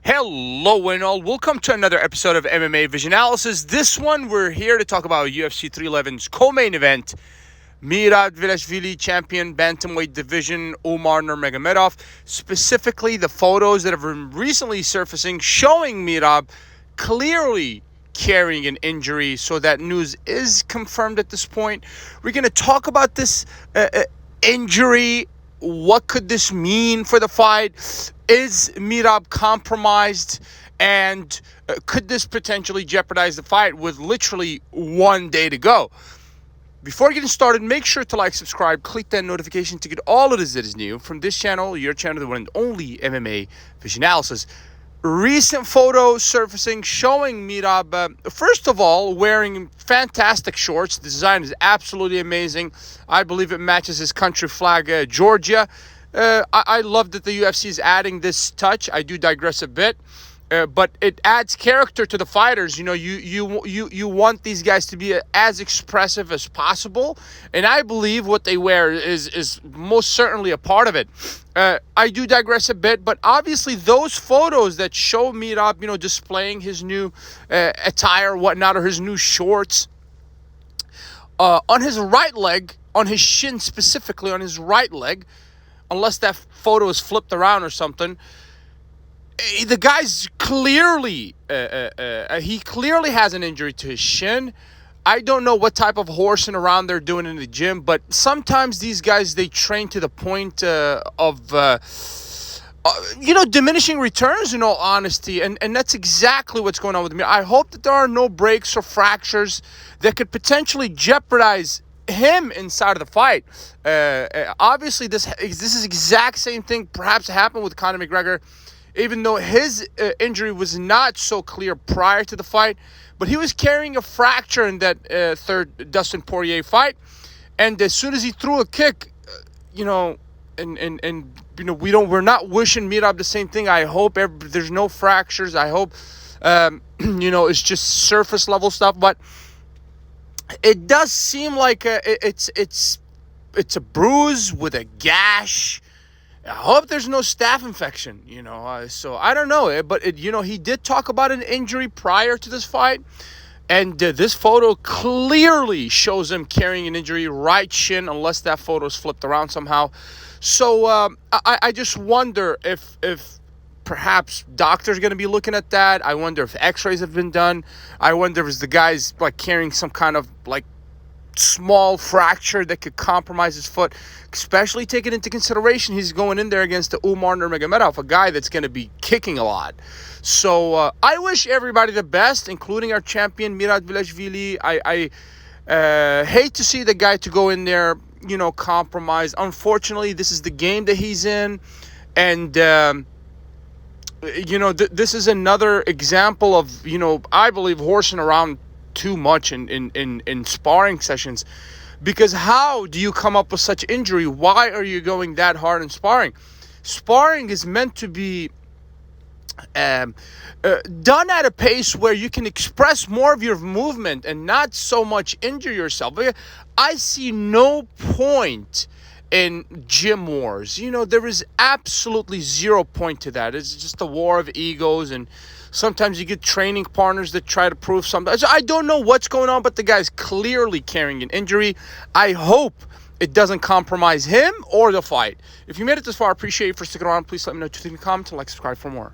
Hello and all, welcome to another episode of MMA Vision Analysis. This one, we're here to talk about UFC 311's co-main event. Merab Dvalishvili, champion, bantamweight division, Umar Nurmagomedov. Specifically, the photos that have been recently surfacing showing Merab clearly carrying an injury. So that news is confirmed at this point. We're going to talk about this injury. What could this mean for the fight? Is Merab compromised? And could this potentially jeopardize the fight with literally 1 day to go? Before getting started, make sure to like, subscribe, click that notification to get all of this that is new from this channel, your channel, the one and only MMA Vision Analysis. Recent photo surfacing showing Merab, first of all, wearing fantastic shorts. The design is absolutely amazing. I believe it matches his country flag, Georgia. I love that the UFC is adding this touch. I do digress a bit. But it adds character to the fighters. You know, you want these guys to be as expressive as possible, and I believe what they wear is most certainly a part of it. I do digress a bit, but obviously those photos that show Merab, displaying his new attire, whatnot, or his new shorts on his right leg, on his shin specifically, on his right leg, unless that photo is flipped around or something. The guy's clearly, he clearly has an injury to his shin. I don't know what type of horsing around they're doing in the gym, but sometimes these guys, they train to the point of diminishing returns, in all honesty. And that's exactly what's going on with me. I hope that there are no breaks or fractures that could potentially jeopardize him inside of the fight. Obviously, this is exact same thing perhaps happened with Conor McGregor, even though his injury was not so clear prior to the fight. But he was carrying a fracture in that third Dustin Poirier fight. And as soon as he threw a kick, we're not wishing Merab the same thing. I hope there's no fractures. I hope, it's just surface level stuff. But it does seem like it's a bruise with a gash. I hope there's no staph infection, so I don't know. But, he did talk about an injury prior to this fight. And this photo clearly shows him carrying an injury, right shin, unless that photo is flipped around somehow. So I just wonder if perhaps doctors are going to be looking at that. I wonder if x-rays have been done. I wonder if the guy's carrying some kind of small fracture that could compromise his foot, especially taking into consideration he's going in there against the Umar Nurmagomedov, a guy that's going to be kicking a lot. So I wish everybody the best, including our champion Merab Dvalishvili. I hate to see the guy to go in there, compromised. Unfortunately, this is the game that he's in, and this is another example of I believe horsing around too much in sparring sessions. Because how do you come up with such injury? Why are you going that hard in sparring? Sparring is meant to be done at a pace where you can express more of your movement and not so much injure yourself. I see no point in gym wars. There is absolutely 0 point to that. It's just a war of egos, and sometimes you get training partners that try to prove something. So I don't know what's going on, but the guy's clearly carrying an injury. I hope it doesn't compromise him or the fight. If you made it this far, I appreciate you for sticking around. Please let me know what you think in the comments and subscribe for more.